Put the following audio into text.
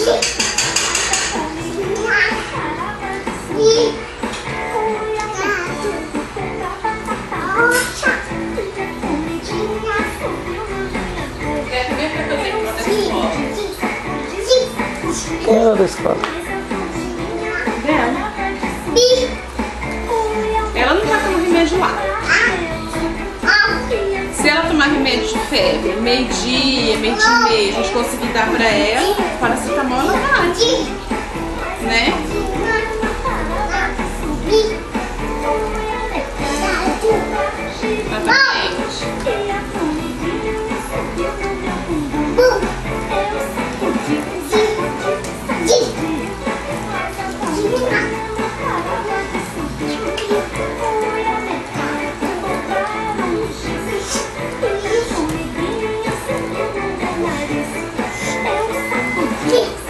Quem era da escola? Dela. Ela não tá tomando remédio lá. Se ela tomar remédio de febre, meio-dia, meio-dia e meia, a gente conseguir dar pra ela, paracetamol ela vai, né? Exatamente. Sim.